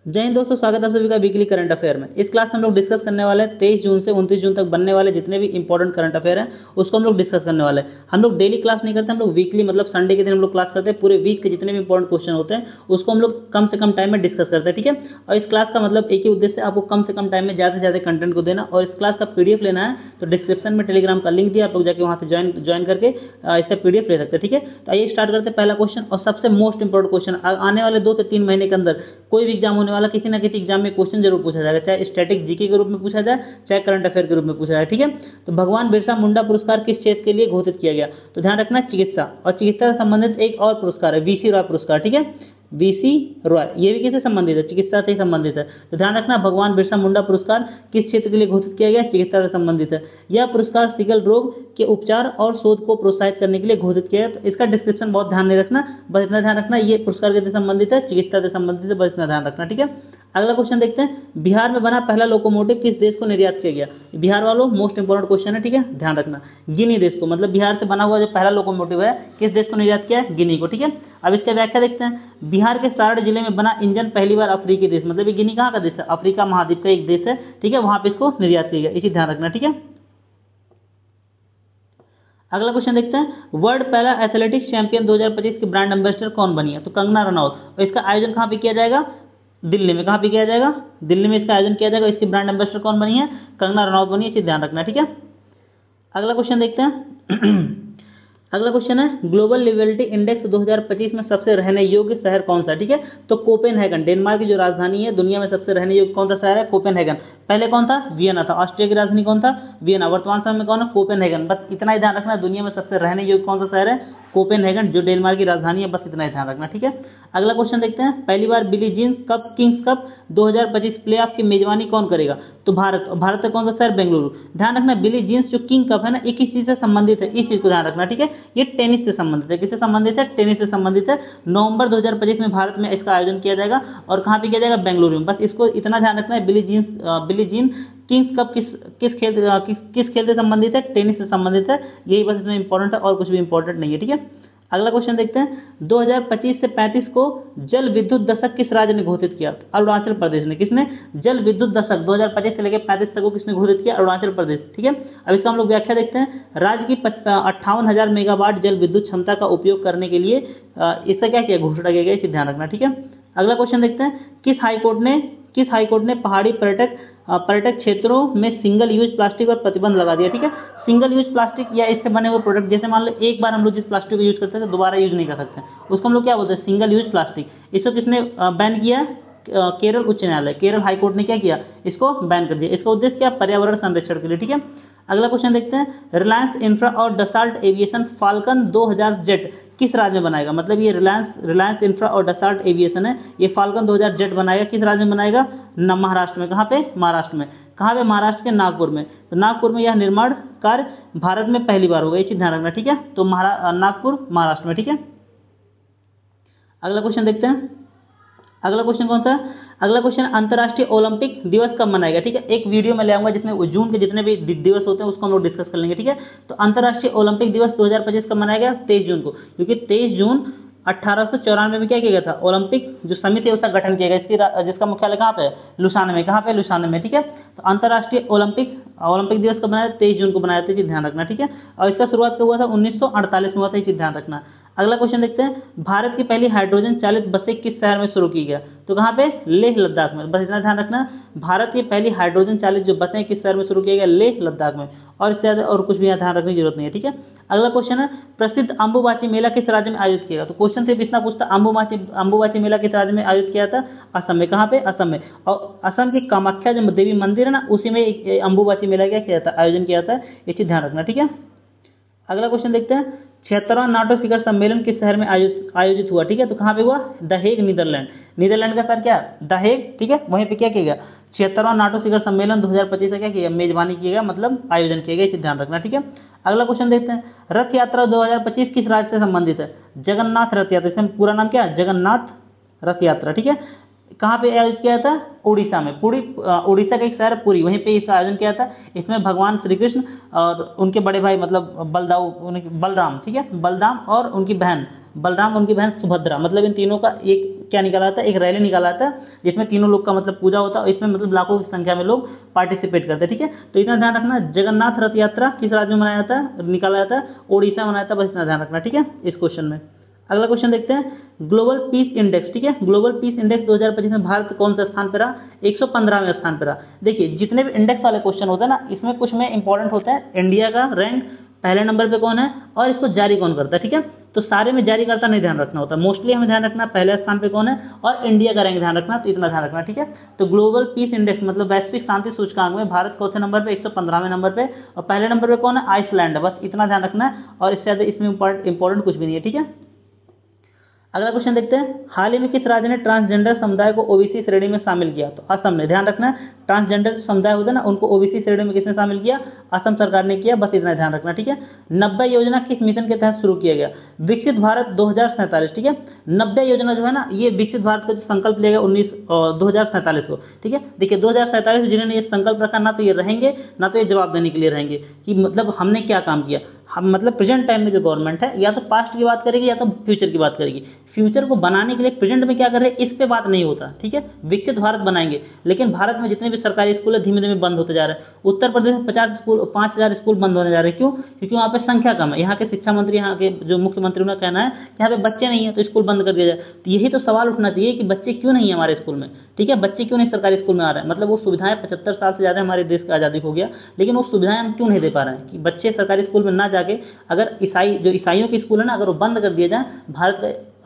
जय हिंद दोस्तों, स्वागत है सभी का वीकली करंट अफेयर में। इस क्लास में हम लोग डिस्कस करने वाले हैं 23 जून से 29 जून तक बनने वाले जितने भी इंपॉर्टेंट करंट अफेयर हैं उसको हम लोग डिस्कस करने वाले हैं। हम लोग डेली क्लास नहीं करते, हम लोग वीकली मतलब संडे के दिन हम लोग क्लास करते हैं। पूरे वीक के जितने भी इंपॉर्टेंट क्वेश्चन होते हैं उसको हम लोग कम से कम टाइम में डिस्कस करते हैं, ठीक है। और इस क्लास का मतलब एक ही उद्देश्य है, आपको कम से कम टाइम में ज़्यादा से ज़्यादा कंटेंट को देना। और इस क्लास का पीडीएफ लेना है तो डिस्क्रिप्शन में टेलीग्राम का लिंक दिया, आप लोग जाके वहाँ से ज्वाइन करके इसका पीडीएफ ले सकते हैं, ठीक है। तो आइए स्टार्ट करते हैं। पहला क्वेश्चन और सबसे मोस्ट इंपॉर्टेंट क्वेश्चन, आने वाले 2 से 3 महीने के अंदर कोई भी एग्जाम होने वाला, किसी ना किसी एग्जाम में क्वेश्चन जरूर पूछा जाएगा, चाहे स्टैटिक जीके के रूप में पूछा जाए, चाहे करंट अफेयर के रूप में पूछा जाए, ठीक है। तो भगवान बिरसा मुंडा पुरस्कार किस क्षेत्र के लिए घोषित किया गया? तो ध्यान रखना चिकित्सा, और चिकित्सा से संबंधित एक और पुरस्कार है वीसी रॉय पुरस्कार, ठीक है। वीसी रॉय, ये भी किससे संबंधित है? चिकित्सा से संबंधित है। तो ध्यान रखना भगवान बिरसा मुंडा पुरस्कार किस क्षेत्र के लिए घोषित किया गया? चिकित्सा से संबंधित है। यह पुरस्कार सिकल रोग के उपचार और शोध को प्रोत्साहित करने के लिए घोषित किया है। तो इसका डिस्क्रिप्शन बहुत ध्यान नहीं रखना, बस इतना ध्यान रखना ये पुरस्कार किससे संबंधित है? चिकित्सा से संबंधित है, बस इतना ध्यान रखना, ठीक है। अगला क्वेश्चन देखते हैं, बिहार में बना पहला लोकोमोटिव किस देश को निर्यात किया गया? बिहार वालों मोस्ट इंपोर्टेंट क्वेश्चन है, ठीक है, ध्यान रखना। गिनी देश को, मतलब बिहार से बना हुआ जो पहला लोकोमोटिव है किस देश को निर्यात किया है? गिनी को, ठीक है। अब इसका व्याख्या देखते हैं। बिहार के सारण जिले में बना इंजन पहली बार अफ्रीकी देश, मतलब ये गिनी कहाँ का देश है? अफ्रीका महाद्वीप का एक देश है, ठीक है, वहां पे इसको निर्यात किया गया, इसी ध्यान रखना, ठीक है। अगला क्वेश्चन देखते हैं, वर्ल्ड पहला एथलेटिक्स चैंपियन 2025 के ब्रांड एम्बेसडर कौन बनी है? तो कंगना रनौत। और इसका आयोजन कहाँ पे किया जाएगा? दिल्ली में। कहाँ पे किया जाएगा? दिल्ली में इसका आयोजन किया जाएगा। इसकी ब्रांड एम्बेसडर कौन बनी है? कंगना रनौत बनी है, इसे ध्यान रखना, ठीक है। अगला क्वेश्चन देखते हैं। अगला क्वेश्चन है, ग्लोबल लिविलिटी इंडेक्स 2025 में सबसे रहने योग्य शहर कौन सा? ठीक है, तो कोपेनहेगन, डेनमार्क की जो राजधानी है, दुनिया में सबसे रहने योग्य कौन सा शहर है? कोपेनहेगन। पहले कौन था? वियना था। ऑस्ट्रिया की राजधानी कौन था? वियना। वर्तमान समय में कौन है? कोपेनहेगन। बस इतना ही ध्यान रखना, दुनिया में सबसे रहने योग्य कौन सा शहर है? कोपेनहेगन, जो डेनमार्क की राजधानी है, बस इतना ही ध्यान रखना, ठीक है। अगला क्वेश्चन देखते हैं, पहली बार Billie Jean's Cup King's Cup 2025 playoff की मेजबानी कौन करेगा? तो भारत। भारत का कौन सा शहर? बेंगलुरु। ध्यान रखना, बिली जीन्स जो किंग कप है ना, ये किस चीज से संबंधित है? इस चीज को ध्यान रखना, ठीक है। ये टेनिस से संबंधित है। किससे संबंधित है? टेनिस से संबंधित है। नवंबर 2025 में भारत में इसका आयोजन किया जाएगा, और कहाँ पे किया जाएगा? बेंगलुरु में। बस इसको इतना ध्यान रखना है, बिली जीन किंग्स कप किस खेल से संबंधित है? टेनिस से संबंधित है। यही बस इसमें इंपॉर्टेंट है, और कुछ भी इंपॉर्टेंट नहीं है, ठीक है। अगला क्वेश्चन देखते हैं, 2025 से 35 को जल विद्युत दशक किस राज्य ने घोषित किया? अरुणाचल प्रदेश ने। किसने? जल विद्युत दशक 2025 से लेकर 35 तक को किसने घोषित किया? अरुणाचल प्रदेश, ठीक है। अब इसका हम लोग व्याख्या देखते हैं, राज्य की 58,000 मेगावाट जल विद्युत क्षमता का उपयोग करने के लिए इसका क्या किया? घोषणा किया गया, इसे ध्यान रखना, ठीक है। अगला क्वेश्चन देखते हैं, किस हाईकोर्ट ने पहाड़ी पर्यटक क्षेत्रों में सिंगल यूज प्लास्टिक पर प्रतिबंध लगा दिया? ठीक है, सिंगल यूज प्लास्टिक या इससे बने हुए प्रोडक्ट, जैसे मान लो एक बार हम लोग जिस प्लास्टिक को यूज करते हैं दोबारा यूज नहीं कर सकते, उसको हम लोग क्या बोलते हैं? Single use plastic. इसको किसने बैन किया? केरल उच्च न्यायालय, केरल हाईकोर्ट ने क्या किया? इसको बैन कर दिया। इसका उद्देश्य क्या? पर्यावरण संरक्षण के लिए, ठीक है। अगला क्वेश्चन देखते हैं, रिलायंस इंफ्रा और डसाल्ट एविएशन फाल्कन 2000 जेट किस राज्य में बनाएगा? मतलब ये रिलायंस इंफ्रा और डसाल्ट एविएशन है, ये फाल्कन 2000 जेट बनाएगा, किस राज्य में बनाएगा? महाराष्ट्र में। कहाँ पे? महाराष्ट्र में। कहाँ पे? महाराष्ट्र के नागपुर में। तो नागपुर में यह निर्माण कार्य भारत में पहली बार होगा, ये चीज ध्यान रखना, ठीक है। तो नागपुर महाराष्ट्र में, ठीक है। अगला क्वेश्चन देखते हैं, अगला क्वेश्चन कौन सा? अगला क्वेश्चन, अंतर्राष्ट्रीय ओलंपिक दिवस कब मनाएगा? ठीक है, एक वीडियो में ले आऊंगा जिसमें जून के जितने भी दिवस होते हैं उसको हम लोग डिस्कस कर लेंगे, ठीक है। तो अंतर्राष्ट्रीय ओलंपिक दिवस 2025 कब मनाएगा? 23 जून को, क्योंकि 23 जून 1894 में क्या किया गया था? ओलंपिक जो समिति है उसका गठन किया गया, जिसका मुख्यालय कहाँ पे है? लुसाने में। कहाँ पे? लुसाने में, ठीक है। तो अंतर्राष्ट्रीय ओलंपिक दिवस कब बनाया? 23 जून को बनाया था, ध्यान रखना, ठीक है। और इसका शुरुआत कब हुआ था? 1948 में हुआ था, ये ध्यान रखना। अगला क्वेश्चन देखते हैं, भारत की पहली हाइड्रोजन चालित बसें किस शहर में शुरू की गया? तो कहाँ पे? लेह लद्दाख में। बस इतना ध्यान रखना, भारत की पहली हाइड्रोजन चालित जो बसें किस शहर में शुरू किया गया? लेह लद्दाख में। और इससे ज़्यादा और कुछ भी यहाँ ध्यान रखने की जरूरत नहीं है, ठीक है। अगला क्वेश्चन है, प्रसिद्ध अंबुबाची मेला किस राज्य में आयोजित किया? तो क्वेश्चन सिर्फ इतना पूछता, अंबुबाची मेला किस राज्य में आयोजित किया था? असम में। कहाँ पे? असम में। और असम की कामाख्या जो देवी मंदिर है ना, उसी में अंबुबाची मेला क्या किया था? आयोजन किया था, ये चीज ध्यान रखना, ठीक है। अगला क्वेश्चन देखते हैं, 76वां नाटो शिखर सम्मेलन किस शहर में आयोजित हुआ? ठीक है, तो कहाँ पे हुआ? The Hague, Netherlands. नीदरलैंड का शहर क्या? द हेग, ठीक है। वहीं पे क्या किया गया? 76वां नाटो शिखर सम्मेलन 2025 का क्या किया? मेजबानी किया गया, मतलब आयोजन किया गया, इसे ध्यान रखना, ठीक है। अगला क्वेश्चन देखते हैं, रथ यात्रा 2025 किस राज्य से संबंधित है? जगन्नाथ रथ यात्रा। इसका पूरा नाम क्या है? जगन्नाथ रथ यात्रा, ठीक है। कहाँ पे आयोजित किया था? उड़ीसा में। उड़ीसा का एक शहर पुरी, वहीं पे इसका आयोजन किया था। इसमें भगवान श्री कृष्ण और उनके बड़े भाई मतलब बलराम, ठीक है, बलराम और उनकी बहन सुभद्रा, मतलब इन तीनों का एक क्या निकाला जाता है, एक रैली निकाला जाता है जिसमें तीनों लोग का मतलब पूजा होता है, इसमें मतलब लाखों की संख्या में लोग पार्टिसिपेट करते हैं। ठीक है, तो इतना ध्यान रखना। जगन्नाथ रथ यात्रा किस राज्य में मनाया जाता है, निकाला जाता है, ओडिशा में मनाया जाता है, बस इतना ध्यान रखना। ठीक है, इस क्वेश्चन में अगला क्वेश्चन देखते हैं, ग्लोबल पीस इंडेक्स। ठीक है, ग्लोबल पीस इंडेक्स 2025 में भारत कौन सा स्थान पर रहा, 115वें स्थान पर रहा। देखिए जितने भी इंडेक्स वाले क्वेश्चन होते हैं ना, इसमें कुछ में इंपॉर्टेंट होता है इंडिया का रैंक पहले नंबर पे कौन है और इसको जारी कौन करता है। ठीक है, तो सारे में जारी करता नहीं ध्यान रखना होता, मोस्टली हमें ध्यान रखना पहले स्थान पे कौन है और इंडिया का रैंक ध्यान रखना, तो इतना ध्यान रखना। ठीक है, तो ग्लोबल पीस इंडेक्स मतलब वैश्विक शांति सूचकांक में भारत चौथे नंबर पे 115वें नंबर पे, और पहले नंबर पे कौन है, आइसलैंड है, बस इतना ध्यान रखना है, और इससे ज़्यादा इसमें इंपॉर्टेंट कुछ भी नहीं है। ठीक है, अगला क्वेश्चन देखते हैं, हाल ही में किस राज्य ने ट्रांसजेंडर समुदाय को ओबीसी श्रेणी में शामिल किया, तो असम ने। ध्यान रखना है ट्रांसजेंडर समुदाय होता है ना, उनको ओबीसी श्रेणी में किसने शामिल किया, असम सरकार ने किया, बस इतना ध्यान रखना। ठीक है, 90 योजना किस मिशन के तहत शुरू किया गया, विकसित भारत 2047। ठीक है, 90 योजना जो है ना, ये विकसित भारत का जो संकल्प लिया गया 2047 को। ठीक है, देखिए 2047 जिन्होंने ये संकल्प रखा, ना तो ये रहेंगे ना तो ये जवाब देने के लिए रहेंगे कि मतलब हमने क्या काम किया। हम मतलब प्रेजेंट टाइम में जो गवर्नमेंट है या तो पास्ट की बात करेगी या तो फ्यूचर की बात करेगी, फ्यूचर को बनाने के लिए प्रेजेंट में क्या कर रहे हैं इस पे बात नहीं होता। ठीक है, विकसित भारत बनाएंगे, लेकिन भारत में जितने भी सरकारी स्कूल है धीमे धीमे बंद होते जा रहे हैं। उत्तर प्रदेश में 5000 स्कूल बंद होने जा रहे हैं, क्यों, क्योंकि वहाँ पे संख्या कम है। यहाँ के शिक्षा मंत्री, यहाँ के जो मुख्यमंत्री, उनका कहना है कि यहाँ पे बच्चे नहीं है तो स्कूल बंद कर दिया जाए। तो यही तो सवाल उठना चाहिए कि बच्चे क्यों नहीं है हमारे स्कूल में। ठीक है, बच्चे क्यों नहीं सरकारी स्कूल में आ रहे हैं, मतलब वो सुविधाएं 75 साल से ज़्यादा हमारे देश का आज़ादी हो गया, लेकिन वो सुविधाएं हम क्यों नहीं दे पा रहे हैं कि बच्चे सरकारी स्कूल में ना जाके, अगर ईसाइयों के स्कूल है ना, अगर वो बंद कर दिए जाए,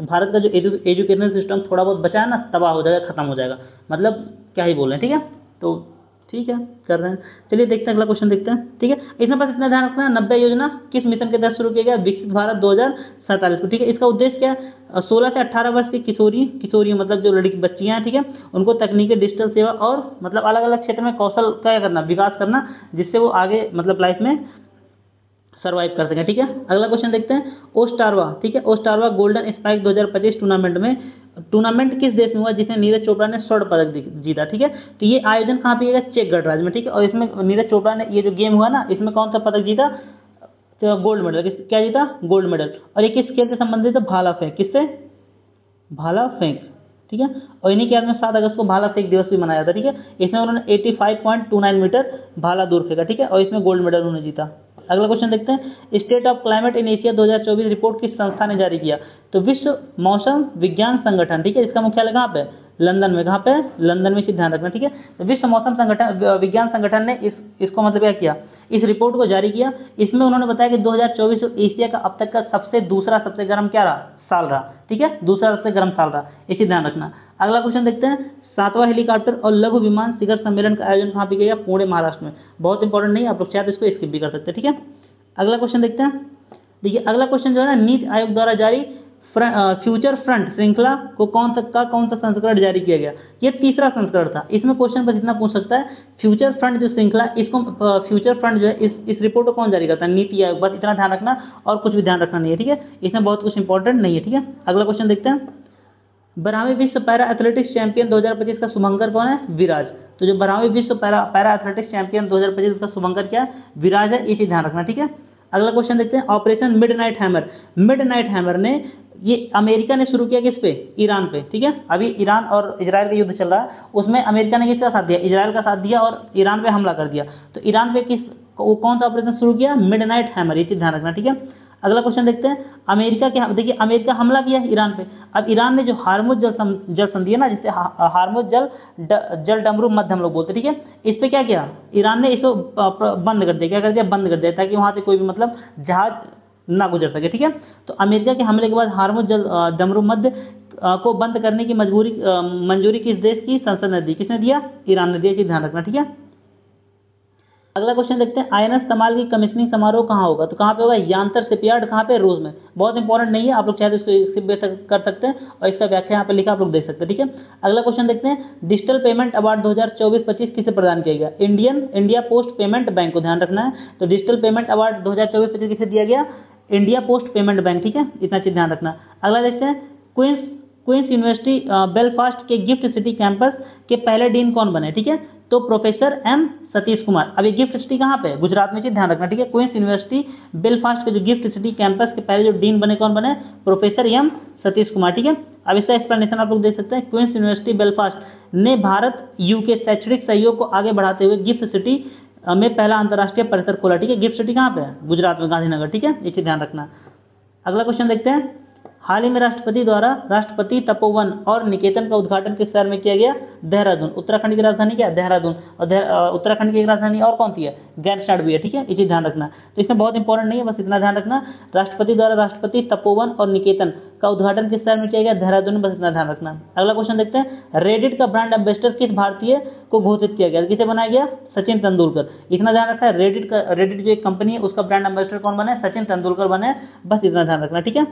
भारत का जो एजुकेशन सिस्टम थोड़ा बहुत बचा है ना, तबाह हो जाएगा, खत्म हो जाएगा, मतलब क्या ही बोल रहे हैं। ठीक है, तो ठीक है कर रहे हैं, चलिए देखते हैं अगला क्वेश्चन देखते हैं। ठीक है, इसमें बस इतना ध्यान रखना है 90 योजना किस मिशन के तहत शुरू किया गया, विकसित भारत 2047 को। ठीक है, इसका उद्देश्य क्या है, 16 से 18 वर्ष की किशोरी मतलब जो लड़की बच्चियां हैं, ठीक है, उनको तकनीकी डिजिटल सेवा और मतलब अलग अलग क्षेत्र में कौशल क्या करना, विकास करना, जिससे वो आगे मतलब लाइफ में सर्वाइव कर सकें। ठीक है, अगला क्वेश्चन देखते हैं, ओस्टारवा। ठीक है, ओस्टारवा गोल्डन स्पाइक 2025 टूर्नामेंट किस देश में हुआ जिसमें नीरज चोपड़ा ने स्वर्ण पदक जीता। ठीक है, तो ये आयोजन कहाँ पे किया, चेक गणराज्य में। ठीक है, और इसमें नीरज चोपड़ा ने ये जो गेम हुआ ना, इसमें कौन सा पदक जीता, तो गोल्ड मेडल। क्या जीता, गोल्ड मेडल। और ये किस खेल से संबंधित है, भाला फेंक। किससे, भाला फेंक। ठीक है, और इन्हीं के याद में 7 अगस्त को भाला फेंक दिवस भी मनाया था। ठीक है, इसमें उन्होंने 85.29 मीटर भाला दूर फेंका। ठीक है, और इसमें गोल्ड मेडल उन्होंने जीता। अगला क्वेश्चन देखते हैं, state of climate in Asia 2024 report किस संस्था ने जारी किया, तो विश्व मौसम विज्ञान संगठन। ठीक है, इसका मुख्यालय कहाँ पे, लंदन में। कहाँ पे, लंदन में, इसे ध्यान रखना। ठीक है, तो विश्व मौसम विज्ञान संगठन ने इसको मतलब क्या किया, इस रिपोर्ट को जारी किया। इसमें उन्होंने बताया कि 2024 एशिया का अब तक का सबसे गर्म क्या रहा, साल रहा। ठीक है, दूसरा सबसे गर्म साल रहा, इसे ध्यान रखना। अगला क्वेश्चन देखते हैं, 7वां हेलीकॉप्टर और लघु विमान शिखर सम्मेलन का आयोजन कहाँ पे किया गया, पुणे महाराष्ट्र में। बहुत इंपॉर्टेंट नहीं, आप लोग चाहे तो इसको स्किप भी कर सकते हैं। ठीक है, अगला क्वेश्चन देखते हैं। देखिए अगला क्वेश्चन जो है ना, नीति आयोग द्वारा जारी फ्यूचर फ्रंट श्रृंखला को कौन सा संस्करण जारी किया गया, ये तीसरा संस्करण था। इसमें क्वेश्चन बस इतना पूछ सकता है, फ्यूचर फ्रंट जो श्रृंखला, इसको फ्यूचर फ्रंट जो है इस रिपोर्ट को कौन जारी करता है, नीति आयोग, बस इतना ध्यान रखना, और कुछ भी ध्यान रखना नहीं है। ठीक है, इसमें बहुत कुछ इंपॉर्टेंट नहीं है। ठीक है, अगला क्वेश्चन देखते हैं, 12वें विश्व पैरा एथलेटिक्स चैंपियन 2025 का शुभंकर कौन है, विराज। तो जो 12वें विश्व पैरा एथलेटिक्स चैंपियन 2025 का शुभंकर क्या है, विराज है, इसे ध्यान रखना। ठीक है, अगला क्वेश्चन देखते हैं, ऑपरेशन मिडनाइट हैमर ने ये अमेरिका ने शुरू किया किस पे, ईरान पे। ठीक है, अभी ईरान और इजराइल का युद्ध चल रहा है, उसमें अमेरिका ने किसका साथ दिया, इजराइल का साथ दिया और ईरान पे हमला कर दिया। तो ईरान पे कौन सा ऑपरेशन शुरू किया, मिडनाइट हैमर, ये चीज ध्यान रखना। ठीक है, अगला क्वेश्चन देखते हैं, देखिए अमेरिका हमला किया ईरान पे। अब ईरान ने जो हार्मुज जल संधि है ना, जिससे हार्मुज जल डमरू मध्य हम लोग बोलते हैं। ठीक है, इस पे क्या किया, ईरान ने इसको बंद कर दिया, क्या कर दिया, बंद कर दिया, ताकि वहां से कोई भी मतलब जहाज ना गुजर सके। ठीक है, तो अमेरिका के हमले के बाद हार्मुज जल डमरू मध्य को बंद करने की मंजूरी किस देश की संसद ने दी, किसने दिया, ईरान ने दिया, ये ध्यान रखना। ठीक है, अगला क्वेश्चन देखते हैं, आईएनएस तमाल की कमीशनिंग समारोह कहाँ होगा, तो कहाँ पे होगा, यांतर शिपयार्ड, कहाँ पे, रूस में। बहुत इंपॉर्टेंट नहीं है, आप लोग चाहे तो इसको स्किप कर सकते हैं, और इसका व्याख्या यहाँ पे लिखा आप लोग देख सकते हैं। ठीक है, अगला क्वेश्चन देखते हैं, डिजिटल पेमेंट अवार्ड 2024-25 किसे प्रदान किया गया, इंडिया पोस्ट पेमेंट बैंक को ध्यान रखना है। तो डिजिटल पेमेंट अवार्ड 2024-25 किसे दिया गया, इंडिया पोस्ट पेमेंट बैंक। ठीक है, इतना चीज ध्यान रखना। अगला देखते हैं, क्वींस यूनिवर्सिटी बेलफास्ट के गिफ्ट सिटी कैंपस के पहले डीन कौन बने? ठीक है, तो प्रोफेसर एम सतीश कुमार। अब ये गिफ्ट सिटी कहाँ पे है? गुजरात में, ध्यान रखना। ठीक है, क्वींस यूनिवर्सिटी बेलफास्ट के जो गिफ्ट सिटी कैंपस के पहले जो डीन बने कौन बने? Professor M Satish Kumar. ठीक है, अब इसका एक्सप्लेनेशन आप लोग देख सकते हैं। क्वींस यूनिवर्सिटी बेलफास्ट ने भारत यूके शैक्षणिक सहयोग को आगे बढ़ाते हुए गिफ्ट सिटी में पहला अंतर्राष्ट्रीय परिसर खोला। ठीक है, गिफ्ट सिटी कहाँ पे है? गुजरात में, गांधीनगर। ठीक है, ये चीज ध्यान रखना। अगला क्वेश्चन देखते हैं। हाल ही में राष्ट्रपति द्वारा राष्ट्रपति तपोवन और निकेतन का उद्घाटन किस शहर में किया गया? देहरादून। उत्तराखंड की राजधानी क्या है? देहरादून। और उत्तराखंड की राजधानी और कौन सी है? गैरसैंण भी है। ठीक है, ये चीज ध्यान रखना। तो इसमें बहुत इंपॉर्टेंट नहीं है, बस इतना ध्यान रखना। राष्ट्रपति द्वारा राष्ट्रपति तपोवन और निकेतन का उद्घाटन किस शहर में किया गया? देहरादून में, बस इतना ध्यान रखना। अगला क्वेश्चन देखते हैं। रेडिट का ब्रांड एम्बेसडर किस भारतीय को घोषित किया गया? किसे बनाया गया? सचिन तेंदुलकर। इतना ध्यान रखना है। रेडिट जो एक कंपनी है उसका ब्रांड एम्बेसडर कौन बने? सचिन तेंदुलकर बने, बस इतना ध्यान रखना। ठीक है,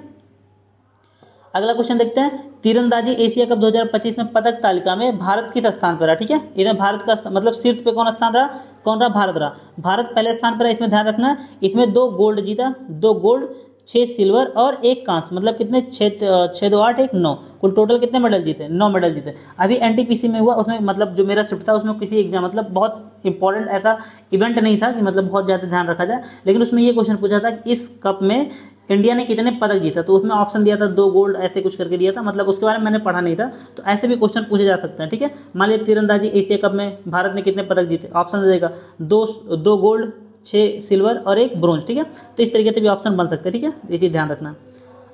अगला क्वेश्चन देखते हैं। तीरंदाजी एशिया कप 2025 में पदक तालिका में भारत किस स्थान पर है? ठीक है, इसमें भारत का मतलब शीर्ष पे कौन स्थान रहा? कौन रहा? भारत रहा। भारत पहले स्थान पर है, इसमें ध्यान रखना। इसमें 2 गोल्ड जीता, 2 गोल्ड, 6 सिल्वर और 1 कांस्य, मतलब कितने? 6 2 8 1 9, कुल टोटल कितने मेडल जीते? 9 मेडल जीते। अभी एनटीपीसी में हुआ, उसमें मतलब जो मेरा शिफ्ट था उसमें किसी एग्जाम मतलब बहुत इंपॉर्टेंट ऐसा इवेंट नहीं था कि मतलब बहुत ज़्यादा ध्यान रखा जाए, लेकिन उसमें ये क्वेश्चन पूछा था कि इस कप में इंडिया ने कितने पदक जीता, तो उसमें ऑप्शन दिया था 2 गोल्ड ऐसे कुछ करके दिया था, मतलब उसके बारे में मैंने पढ़ा नहीं था, तो ऐसे भी क्वेश्चन पूछे जा सकते हैं। ठीक है, मान लीजिए तीरंदाजी एशिया कप में भारत ने कितने पदक जीते, ऑप्शन दे देगा 2 गोल्ड, 6 सिल्वर और 1 ब्रोंज। ठीक है, तो इस तरीके से भी ऑप्शन बन सकते हैं। ठीक है, ये चीज ध्यान रखना।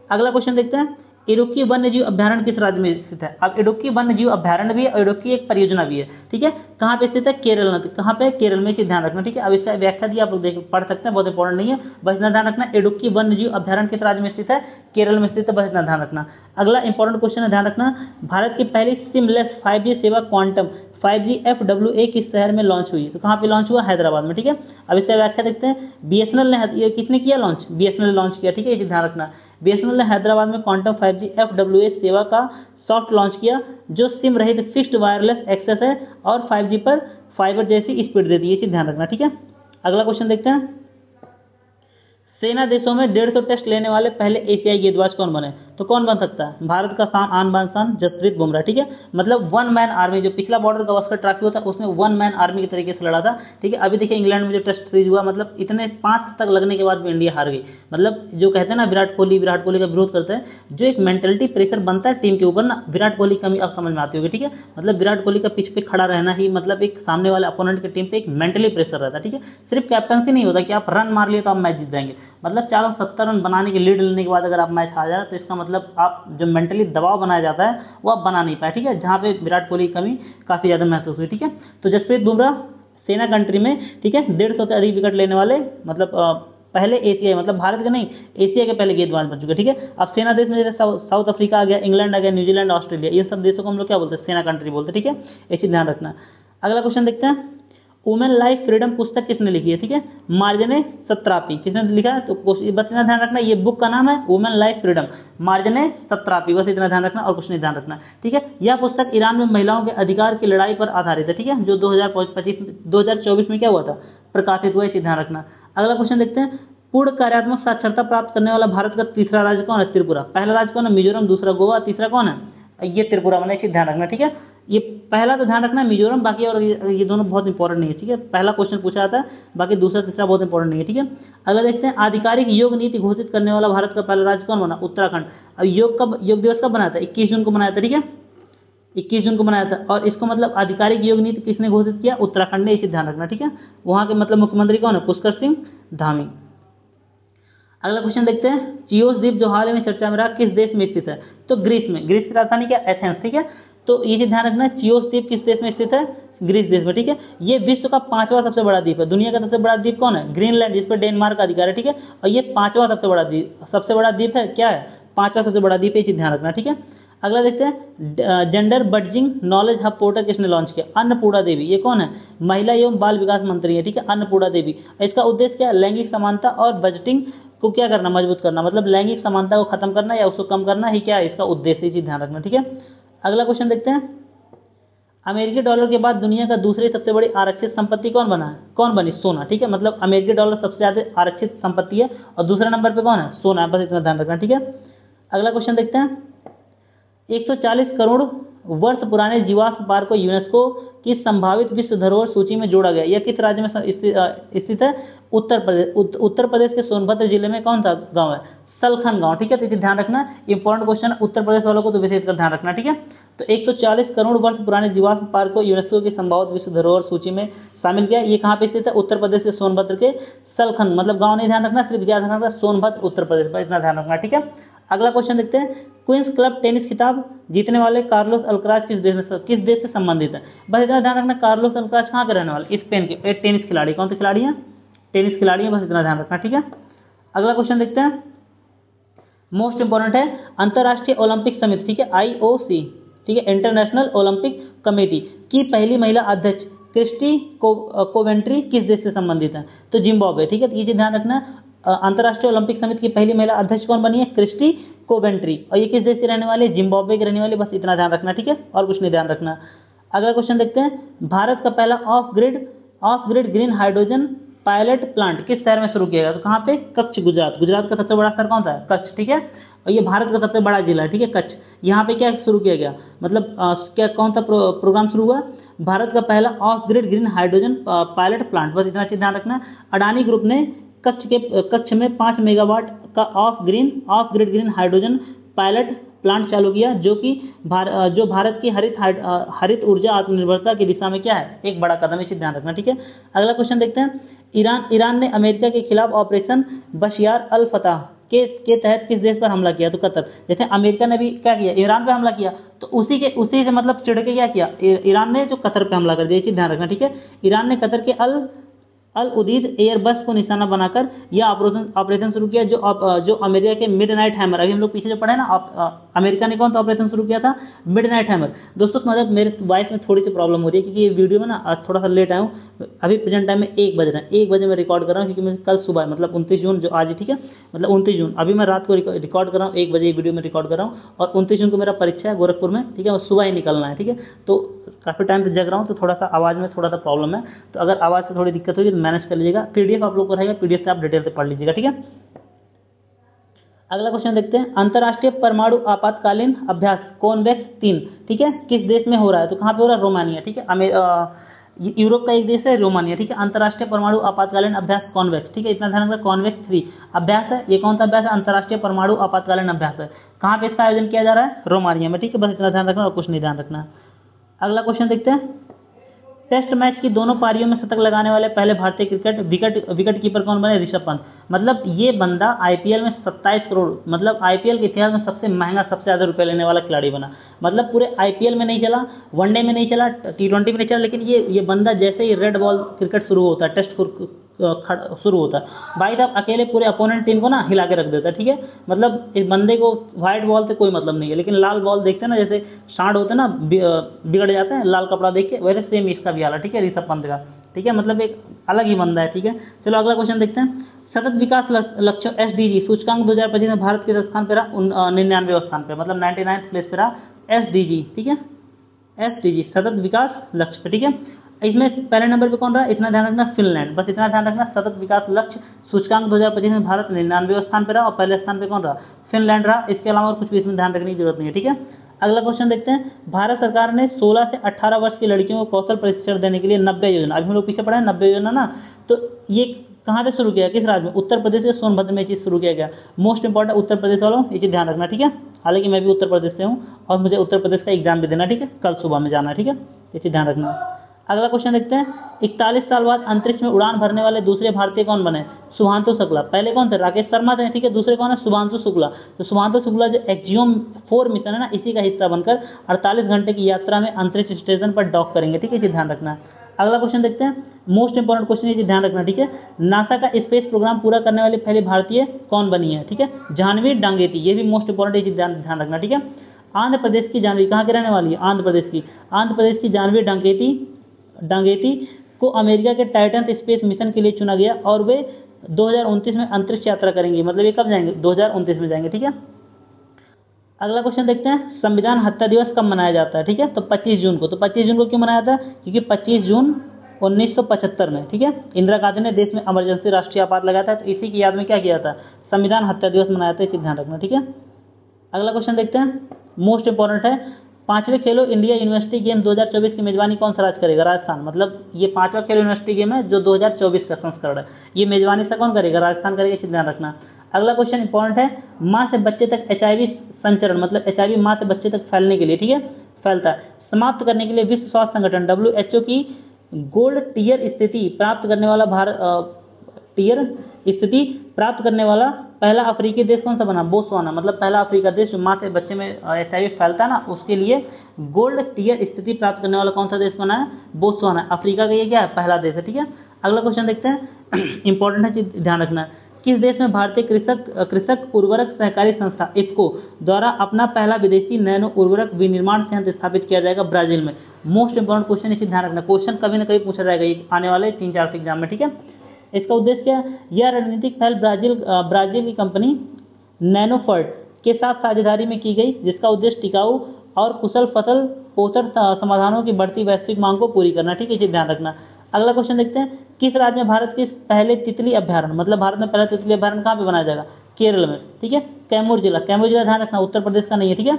अगला क्वेश्चन देखते हैं। इडुक्की वन्यजीव अभ्यारण्य किस राज्य में स्थित है? अब इडुक्की वन्यजीव अभ्यारण्य भी है और इडुक्की एक परियोजना भी है। ठीक है, कहाँ पे स्थित है? केरल में। कहाँ पे? केरल में, इसे ध्यान रखना। ठीक है, अब इसका व्याख्या दी आप लोग देख पढ़ सकते हैं, बहुत इंपॉर्टेंट नहीं है, बस इतना ध्यान रखना। इडुक्की वन्यजीव अभ्यारण्य किस राज्य में स्थित है? केरल में स्थित है, बस इतना ध्यान रखना। अगला इंपॉर्टेंट क्वेश्चन है, ध्यान रखना। भारत की पहली सिमलेस 5G सेवा क्वांटम 5G FWA किस शहर में लॉन्च हुई? तो कहाँ पे लॉन्च हुआ? हैदराबाद में। ठीक है, अब इसका व्याख्या देखते हैं। बीएसएनएल ने, ये किसने किया लॉन्च? बीएसएनएल लॉन्च किया। ठीक है, ये ध्यान रखना। बीएसएनएल ने हैदराबाद में क्वांटम 5G FWA सेवा का सॉफ्ट लॉन्च किया, जो सिम रहित फिक्स्ड वायरलेस एक्सेस है और 5G पर फाइबर जैसी स्पीड देती है, ये चीज ध्यान रखना। ठीक है, अगला क्वेश्चन देखते हैं। सेना देशों में 150 टेस्ट लेने वाले पहले एशियाई गेंदबाज कौन बने? तो कौन बन सकता है? भारत का आन बान शान जसप्रीत बुमराह। ठीक है, मतलब 1 मैन आर्मी, जो पिछला बॉर्डर गावस्कर ट्रॉफी होता है उसमें 1 मैन आर्मी के तरीके से लड़ा था। ठीक है, अभी देखिए इंग्लैंड में जो टेस्ट सीरीज हुआ, मतलब इतने 5 तक लगने के बाद भी इंडिया हार गई। मतलब जो कहते हैं ना विराट कोहली का विरोध करते हैं, जो एक मेंटलिटी प्रेशर बनता है टीम के ऊपर ना, विराट कोहली कमी अब समझ में आती होगी। ठीक है, मतलब विराट कोहली का पिच पे खड़ा रहना ही मतलब एक सामने वाले अपोनेंट की टीम पे एक मेंटली प्रेशर रहता है। ठीक है, सिर्फ कैप्टनसी नहीं होता कि आप रन मार लिए तो आप मैच जीत जाएंगे, मतलब 470 रन बनाने की लीड लेने के बाद अगर आप मैच हार जाए तो इसका मतलब आप जो मेंटली दबाव बनाया जाता है वो आप बना नहीं पाए। ठीक है, जहाँ पे विराट कोहली की कमी काफ़ी ज़्यादा महसूस हुई। ठीक है, तो जसप्रीत बुमराह सेना कंट्री में, ठीक है, 150 से अधिक विकेट लेने वाले मतलब पहले एशिया, मतलब भारत के नहीं एशिया के पहले गेंदबाज बन चुके। ठीक है, अब सेना देश में जैसे साउथ अफ्रीका आ गया, इंग्लैंड आ गया, न्यूजीलैंड, ऑस्ट्रेलिया, ये सब देशों को हम लोग क्या बोलते हैं? सेना कंट्री बोलते हैं। ठीक है, ये चीज ध्यान रखना। अगला क्वेश्चन देखते हैं। वुमेन लाइफ फ्रीडम पुस्तक किसने लिखी है? ठीक है, मार्जने सत्रापी। किसने लिखा है? तो बस इतना ध्यान रखना, ये बुक का नाम है वुमेन लाइफ फ्रीडम, मार्जने सत्रापी, बस इतना ध्यान रखना और कुछ नहीं ध्यान रखना। ठीक है, यह पुस्तक ईरान में महिलाओं के अधिकार की लड़ाई पर आधारित है। ठीक है, जो 2024 में क्या हुआ था? प्रकाशित हुआ, इसे ध्यान रखना। अगला क्वेश्चन देखते हैं। पूर्ण कार्यात्मक साक्षरता प्राप्त करने वाला भारत का तीसरा राज्य कौन है? त्रिपुरा। पहला राज्य कौन है? मिजोरम, दूसरा गोवा, तीसरा कौन है? ये त्रिपुरा, मैंने इसे ध्यान रखना। ठीक है, ये पहला तो ध्यान रखना मिजोरम, बाकी और ये दोनों बहुत इंपॉर्टेंट नहीं है। ठीक है, पहला क्वेश्चन पूछा जाता है, बाकी दूसरा तीसरा बहुत इंपॉर्टेंट नहीं है। ठीक है, अगला देखते हैं। आधिकारिक योग नीति घोषित करने वाला भारत का पहला राज्य कौन बना? उत्तराखंड। अब योग दिवस कब बनाया था? 21 जून को बनाया था। ठीक है, 21 जून को बनाया था, और इसको मतलब आधिकारिक योग नीति किसने घोषित किया? उत्तराखंड ने, इसे ध्यान रखना। ठीक है, वहाँ के मतलब मुख्यमंत्री कौन है? पुष्कर सिंह धामी। अगला क्वेश्चन देखते हैं। चियोस द्वीप जो हाल ही में चर्चा में रहा किस देश में स्थित है? तो ग्रीस में। ग्रीस की राजधानी क्या? एथेंस। ठीक है, तो ये चीज ध्यान रखना, चियोस द्वीप किस देश में स्थित है? ग्रीस देश में। ठीक है, ये विश्व का 5वां सबसे बड़ा द्वीप है। दुनिया का सबसे बड़ा द्वीप कौन है? ग्रीनलैंड, जिस पर डेनमार्क का अधिकार है। ठीक है, और ये 5वां सबसे बड़ा द्वीप है। क्या है? 5वां सबसे बड़ा द्वीप है, इसे ध्यान रखना। ठीक है, अगला देखते हैं। जेंडर बडजिंग नॉलेज हब पोर्टल किसने लॉन्च किया? अन्नपूर्णा देवी। ये कौन है? महिला एवं बाल विकास मंत्री है। ठीक है, अन्नपूर्णा देवी। इसका उद्देश्य क्या है? लैंगिक समानता और बजटिंग को क्या करना? मजबूत करना, मतलब लैंगिक समानता को खत्म करना या उसको कम करना ही क्या है इसका उद्देश्य, चीज ध्यान रखना। ठीक है, अगला क्वेश्चन देखते हैं। अमेरिकी डॉलर के बाद दुनिया का दूसरी सबसे बड़ी आरक्षित संपत्ति कौन बना है? कौन बनी? सोना। ठीक है, मतलब अमेरिकी डॉलर सबसे ज्यादा आरक्षित संपत्ति है और दूसरे नंबर पे कौन है? सोना। बस इतना ध्यान रखना। ठीक है, अगला क्वेश्चन देखते हैं। 140 करोड़ वर्ष पुराने जीवाश्म पार्क को यूनेस्को की संभावित विश्व धरोहर सूची में जोड़ा गया। यह किस राज्य में स्थित है? उत्तर प्रदेश। उत्तर प्रदेश के सोनभद्र जिले में कौन सा गांव है? सलखन गांव। ठीक है, तो इसे ध्यान रखना, इंपॉर्टेंट क्वेश्चन है, उत्तर प्रदेश वालों को तो विशेषकर ध्यान रखना। ठीक है, तो 140 करोड़ वर्ष पुराने जीवाश्म पार्क को यूनेस्को की संभावित विश्व धरोहर सूची में शामिल किया। ये कहाँ पे स्थित है? उत्तर प्रदेश के सोनभद्र के सलखन, मतलब गांव नहीं ध्यान रखना, सिर्फ क्या ध्यान रखना? सोनभद्र उत्तर प्रदेश पर, इतना ध्यान रखना। ठीक है, अगला क्वेश्चन देखते हैं। क्वींस क्लब टेनिस खिताब जीतने वाले कार्लोस अल्कराज किस देश से संबंधित है? बस इतना ध्यान रखना, कार्लोस अल्कराज कहाँ के रहने वाले? स्पेन के। एक टेनिस खिलाड़ी, कौन से खिलाड़ी हैं? टेनिस खिलाड़ी हैं, बस इतना ध्यान रखना। ठीक है, अगला क्वेश्चन देखते हैं, मोस्ट इंपॉर्टेंट है, अंतर्राष्ट्रीय ओलंपिक समिति, ठीक है, IOC, ठीक है, इंटरनेशनल ओलंपिक कमेटी की पहली महिला अध्यक्ष क्रिस्टी कोवेंट्री किस देश से संबंधित है? तो जिम्बाब्वे। ठीक है, तो ये चीज ध्यान रखना, अंतर्राष्ट्रीय ओलंपिक समिति की पहली महिला अध्यक्ष कौन बनी है? क्रिस्टी कोवेंट्री, और ये किस देश की रहने वाली है? जिम्बाब्वे की रहने वाली, बस इतना ध्यान रखना। ठीक है, और कुछ नहीं ध्यान रखना। अगला क्वेश्चन देखते हैं, भारत का पहला of grid green hydrogen pilot plant किस शहर में शुरू किया गया? तो कहाँ पे? कच्छ, गुजरात। गुजरात का सबसे बड़ा शहर कौन सा है? कच्छ। ठीक है, और ये भारत का सबसे बड़ा जिला है। ठीक है, कच्छ। यहाँ पे क्या शुरू किया गया, मतलब क्या कौन सा प्रोग्राम शुरू हुआ? भारत का पहला of grid green hydrogen pilot plant, बस इतना चीज ध्यान रखना। अडानी ग्रुप ने कच्छ में 5 मेगावाट का of grid green hydrogen pilot plant चालू किया, जो भारत की हरित ऊर्जा आत्मनिर्भरता की दिशा में क्या है? एक बड़ा कदम, इसे ध्यान रखना। ठीक है, अगला क्वेश्चन देखते हैं, ईरान ने अमेरिका के खिलाफ ऑपरेशन बशियार अल फतह के तहत किस देश पर हमला किया? तो कतर। जैसे अमेरिका ने भी क्या किया? ईरान पे हमला किया, तो उसी से मतलब चिढ़ के क्या किया? ईरान ने जो कतर पे हमला कर दिया, ये चीज ध्यान रखना। ठीक है, ईरान ने कतर के अल उदीद एयरबस को निशाना बनाकर यह ऑपरेशन शुरू किया, जो अमेरिका के मिडनाइट हैमर, अभी हम लोग पीछे जो पढ़े ना, अमेरिका ने कौन सा ऑपरेशन शुरू किया था? Midnight hammer. दोस्तों मतलब मेरे वॉइस में थोड़ी सी प्रॉब्लम हो रही है, क्योंकि ये वीडियो में ना थोड़ा सा लेट आया हूँ। अभी प्रेजेंट टाइम में 1 बज रहा है, 1 बजे मैं रिकॉर्ड कर रहा हूँ, क्योंकि मैं कल सुबह मतलब 29 जून जो आज है, ठीक है, मतलब 29 जून, अभी मैं रात को रिकॉर्ड कर रहा हूँ, 1 बजे वीडियो में रिकॉर्ड कर रहा हूँ, और 29 जून को मेरा परीक्षा है गोरखपुर में। ठीक है, और सुबह ही निकलना है। ठीक है, तो काफ़ी टाइम से जग रहा हूँ, तो थोड़ा सा आवाज़ में थोड़ा सा प्रॉब्लम है, तो अगर आवाज़ से थोड़ी दिक्कत होगी तो मैनेज कर लीजिएगा। PDF आप लोग को रहेगा, PDF से आप डिटेल से पढ़ लीजिएगा। ठीक है, अगला क्वेश्चन देखते हैं, अंतर्राष्ट्रीय परमाणु आपातकालीन अभ्यास कॉन्वेक्स 3, ठीक है, किस देश में हो रहा है? तो कहाँ पे हो रहा है? रोमानिया। ठीक है, यूरोप का एक देश है रोमानिया। ठीक है, अंतर्राष्ट्रीय परमाणु आपातकालीन अभ्यास कॉन्वेक्स, ठीक है, इतना ध्यान रखना, कॉन्वेक्स 3 अभ्यास है। ये कौन सा अभ्यास है? अंतर्राष्ट्रीय परमाणु आपातकालीन अभ्यास है। कहाँ पे इसका आयोजन किया जा रहा है? रोमानिया में। ठीक है, बस इतना ध्यान रखना और कुछ नहीं ध्यान रखना। अगला क्वेश्चन देखते हैं, टेस्ट मैच की दोनों पारियों में शतक लगाने वाले पहले भारतीय विकेट कीपर कौन बने? ऋषभ पंत। मतलब ये बंदा IPL में 27 करोड़, मतलब IPL के इतिहास में सबसे महंगा, सबसे ज़्यादा रुपए लेने वाला खिलाड़ी बना। मतलब पूरे IPL में नहीं चला, वनडे में नहीं चला, T20 में नहीं चला, लेकिन ये बंदा जैसे ही रेड बॉल क्रिकेट शुरू होता है, टेस्ट शुरू होता है, भाई साहब अकेले पूरे अपोनेंट टीम को ना हिला के रख देता है। ठीक है, मतलब इस बंदे को व्हाइट बॉल से कोई मतलब नहीं है, लेकिन लाल बॉल देखते हैं ना, जैसे सांड होते हैं ना, बिगड़ जाते हैं लाल कपड़ा देख के, वैसे सेम इसका भी हाल है। ठीक है, ऋषभ पंत का। ठीक है, मतलब एक अलग ही बंदा है। ठीक है, चलो अगला क्वेश्चन देखते हैं, सतत विकास लक्ष्य SDG सूचकांक 2025 में भारत के स्थान पे रहा 99वें स्थान पे, मतलब 99th प्लेस पे रहा SDG। ठीक है, SDG सतत विकास लक्ष्य पे। ठीक है, इसमें पहले नंबर पे कौन रहा? इतना ध्यान रखना, फिनलैंड। बस इतना ध्यान रखना, सतत विकास लक्ष्य सूचकांक 2025 में भारत 99वें स्थान पे रहा, और पहले स्थान पे कौन रहा? फिनलैंड रहा। इसके अलावा और कुछ भी इसमें ध्यान रखने की जरूरत नहीं है। ठीक है, अगला क्वेश्चन देखते हैं, भारत सरकार ने 16 से 18 वर्ष की लड़कियों को कौशल प्रशिक्षण देने के लिए 90 योजना, अभी हम लोग पीछे पढ़े हैं 90 योजना ना, तो ये कहाँ पे शुरू किया? किस राज्य में? उत्तर प्रदेश के सोनभद्र में ये चीज़ शुरू किया गया। मोस्ट इंपॉर्टेंट उत्तर प्रदेश वालों, ये चीज़ ध्यान रखना। ठीक है, हालांकि मैं भी उत्तर प्रदेश से हूँ और मुझे उत्तर प्रदेश का एग्जाम भी देना। ठीक है, कल सुबह में जाना है। ठीक है, ये चीज़ ध्यान रखना। अगला क्वेश्चन देखते हैं, 41 साल बाद अंतरिक्ष में उड़ान भरने वाले दूसरे भारतीय कौन बने? शुभांशु शुक्ला। पहले कौन थे? राकेश शर्मा थे। ठीक है, दूसरे कौन है? शुभांशु शुक्ला। तो शुभांशु शुक्ला जो एक्जियोम 4 मिशन है ना, इसी का हिस्सा बनकर 48 घंटे की यात्रा में अंतरिक्ष स्टेशन पर डॉक करेंगे। ठीक है, इसे ध्यान रखना। अगला क्वेश्चन देखते हैं, मोस्ट इंपॉर्टेंट क्वेश्चन, ये ध्यान रखना। ठीक है, नासा का स्पेस प्रोग्राम पूरा करने वाली पहली भारतीय कौन बनी है? ठीक है, जाह्नवी डांगेती। ये भी मोस्ट इंपॉर्टेंट, ये ध्यान रखना। ठीक है, आंध्र प्रदेश की जाह्नवी कहाँ की रहने वाली है? आंध्र प्रदेश की जाह्नवी डांगेती को अमेरिका के टाइटन स्पेस मिशन के लिए चुना गया, और वे 2029 में अंतरिक्ष यात्रा करेंगे। मतलब ये कब जाएंगे? 2029 में जाएंगे। ठीक है, अगला क्वेश्चन देखते हैं, संविधान हत्या दिवस कब मनाया जाता है? ठीक है, तो 25 जून को। तो 25 जून को क्यों मनाया जाता है? क्योंकि 25 जून 1975 में, ठीक है, इंदिरा गांधी ने देश में इमरजेंसी राष्ट्रीय आपात लगाया था, तो इसी की याद में क्या किया था? संविधान हत्या दिवस मनाया था। इसे ध्यान रखना। ठीक है, अगला क्वेश्चन देखते हैं, मोस्ट इंपॉर्टेंट है। 5वें खेलो इंडिया यूनिवर्सिटी गेम 2024 की मेजबानी कौन सा राज्य करेगा? राजस्थान। मतलब ये 5वां खेलो यूनिवर्सिटी गेम है जो 2024 का संस्करण है, ये मेजबानी से कौन करेगा? राजस्थान करेगा, इसे ध्यान रखना। अगला क्वेश्चन इंपॉर्टेंट है, माँ से बच्चे तक HIV संचरण, मतलब HIV माँ से बच्चे तक फैलने के लिए, ठीक है, फैलता है, समाप्त करने के लिए विश्व स्वास्थ्य संगठन WHO की गोल्ड टीयर स्थिति प्राप्त करने वाला टीयर स्थिति प्राप्त करने वाला पहला अफ्रीकी देश कौन सा बना? बोत्सवाना। मतलब पहला अफ्रीका देश जो माँ से बच्चे में HIV फैलता है ना, उसके लिए गोल्ड टीयर स्थिति प्राप्त करने वाला कौन सा देश बना है? बोत्सवाना। अफ्रीका का ये क्या है? पहला देश है, ठीक है। अगला क्वेश्चन देखते हैं, इंपॉर्टेंट है, ध्यान रखना। किस देश में भारतीय कृषक उर्वरक सहकारी संस्था इफ्को द्वारा अपना पहला विदेशी नैनो उर्वरक विनिर्माण संयंत्र स्थापित किया जाएगा? ब्राजील में। मोस्ट इंपॉर्टेंट क्वेश्चन, इसे ध्यान रखना, क्वेश्चन कभी ना कभी पूछा जाएगा ये आने वाले 3-4 से एग्जाम में, ठीक है। इसका उद्देश्य क्या है? यह रणनीतिक पहल ब्राजील की कंपनी नैनोफर्ट के साथ साझेदारी में की गई, जिसका उद्देश्य टिकाऊ और कुशल फसल पोषण समाधानों की बढ़ती वैश्विक मांग को पूरी करना, ठीक है, इसे ध्यान रखना। अगला क्वेश्चन देखते हैं, किस राज्य में भारत के पहले तितली अभ्यारण्य, मतलब भारत में पहला तितली अभ्यारण्य कहाँ पे बनाया जाएगा? केरल में, ठीक है। कैमूर जिला ध्यान रखना, उत्तर प्रदेश का नहीं है, ठीक है,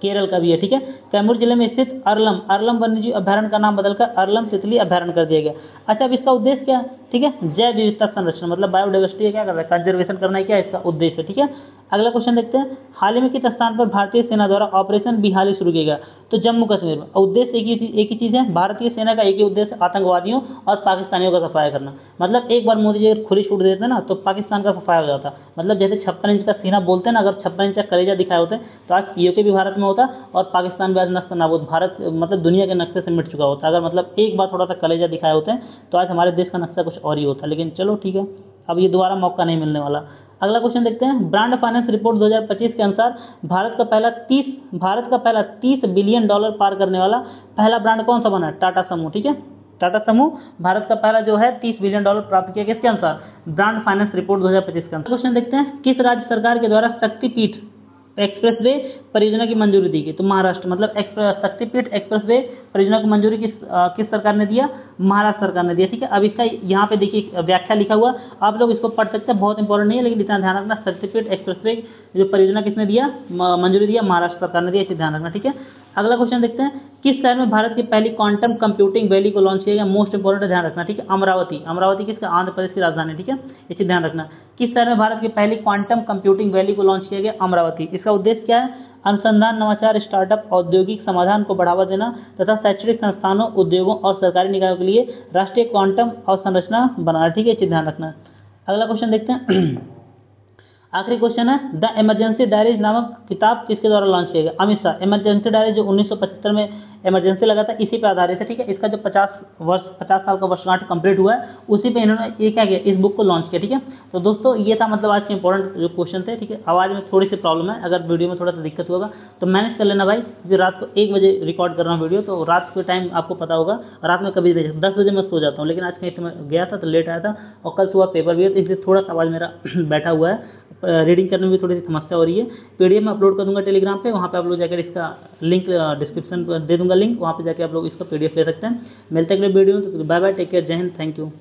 केरल का भी है, ठीक है। कैमूर जिले में स्थित अरलम वन्यजीव अभ्यारण्य का नाम बदलकर अरलम तितली अभ्यारण्य कर दिया गया। अच्छा, अब इसका उद्देश्य क्या है? ठीक है, जैव विविधता संरक्षण, मतलब बायोडाइवर्सिटी क्या कर रहा है? कंजर्वेशन करना है, क्या इसका उद्देश्य है, ठीक है। अगला क्वेश्चन देखते हैं, हाल ही में किस स्थान पर भारतीय सेना द्वारा ऑपरेशन बिहाली शुरू किया गया? तो जम्मू कश्मीर में। उद्देश्य एक ही चीज़ है, भारतीय सेना का एक ही उद्देश्य आतंकवादियों और पाकिस्तानियों का सफाया करना। मतलब एक बार मोदी जी अगर खुली छूट देते ना तो पाकिस्तान का सफाया हो जाता। मतलब जैसे 56 इंच का सीना बोलते हैं ना, अगर 56 इंच का कलेजा दिखाए होते तो आज पीओके भी भारत में होता और पाकिस्तान भी आज नष्ट नाबूद, भारत मतलब दुनिया के नक्शे से मिट चुका होता। अगर मतलब एक बार थोड़ा सा कलेजा दिखाए होते हैं तो आज हमारे देश का नक्शा कुछ और ही होता। लेकिन चलो ठीक है, अब ये दोबारा मौका नहीं मिलने वाला। अगला क्वेश्चन देखते हैं, ब्रांड फाइनेंस रिपोर्ट 2025 के अनुसार भारत का पहला 30 बिलियन डॉलर पार करने वाला पहला ब्रांड कौन सा बना? टाटा समूह, ठीक है। टाटा समूह भारत का पहला जो है 30 बिलियन डॉलर प्राप्त किया, किसके अनुसार? ब्रांड फाइनेंस रिपोर्ट 2025 के अनुसार। क्वेश्चन देखते हैं, किस राज्य सरकार के द्वारा शक्तिपीठ एक्सप्रेसवे परियोजना की मंजूरी दी गई? तो महाराष्ट्र। मतलब शक्तिपीठ एक्सप्रेसवे परियोजना की मंजूरी किस सरकार ने दिया? महाराष्ट्र सरकार ने दिया, ठीक है। अब इसका यहाँ पे देखिए व्याख्या लिखा हुआ, आप लोग इसको पढ़ सकते हैं, बहुत इंपॉर्टेंट नहीं है, लेकिन इतना ध्यान रखना, शक्तिपीठ एक्सप्रेसवे जो परियोजना किसने दिया? मंजूरी दिया? महाराष्ट्र सरकार ने दिया, इसे ध्यान रखना, ठीक है। अगला क्वेश्चन देखते हैं, किस शहर में भारत की पहली क्वांटम कंप्यूटिंग वैली को लॉन्च किया गया? मोस्ट इंपॉर्टेंट, ध्यान रखना, ठीक है। अमरावती किसका? आंध्र प्रदेश की राजधानी, ठीक है, इसे ध्यान रखना। किस शहर में भारत की पहली क्वांटम कंप्यूटिंग वैली को लॉन्च किया गया? अमरावती। इसका उद्देश्य क्या है? अनुसंधान, नवाचार, स्टार्टअप, औद्योगिक समाधान को बढ़ावा देना तथा शैक्षणिक संस्थानों, उद्योगों और सरकारी निकायों के लिए राष्ट्रीय क्वांटम अवसंरचना बनाना, ठीक है, इसे ध्यान रखना। अगला क्वेश्चन देखते हैं, आखिरी क्वेश्चन है, द इमरजेंसी डायरीज नामक किताब किसके द्वारा लॉन्च किया गया? अमित शाह। इमरजेंसी डायरी जो 1975 में इमरजेंसी लगा था, इसी पे आधारित है, ठीक है। इसका जो 50 साल का वर्षगांठ कंप्लीट हुआ है, उसी पे इन्होंने ये क्या किया? इस बुक को लॉन्च किया, ठीक है। तो दोस्तों ये था मतलब आज के इंपॉर्टेंट जो क्वेश्चन थे, ठीक है। आवाज़ में थोड़ी सी प्रॉब्लम है, अगर वीडियो में थोड़ा सा दिक्कत होगा तो मैनेज कर लेना भाई, क्योंकि रात को 1 बजे रिकॉर्ड कर रहा हूँ वीडियो, तो रात के टाइम आपको पता होगा, रात में कभी 10 बजे मैं सो जाता हूँ, लेकिन आज कहीं मैं गया था तो लेट आया था और कल सुबह पेपर भी है, तो इसलिए थोड़ा सा आवाज़ मेरा बैठा हुआ है, रीडिंग करने में भी थोड़ी सी समस्या हो रही है। पीडीएफ में अपलोड कर दूंगा टेलीग्राम पे, वहाँ पे आप लोग जाकर इसका लिंक डिस्क्रिप्शन दे दूंगा लिंक, वहाँ पे जाके आप लोग इसका पीडीएफ ले सकते हैं। मिलते हैं अगले वीडियो में, तो बाय बाय, टेक केयर, जय हिंद, थैंक यू।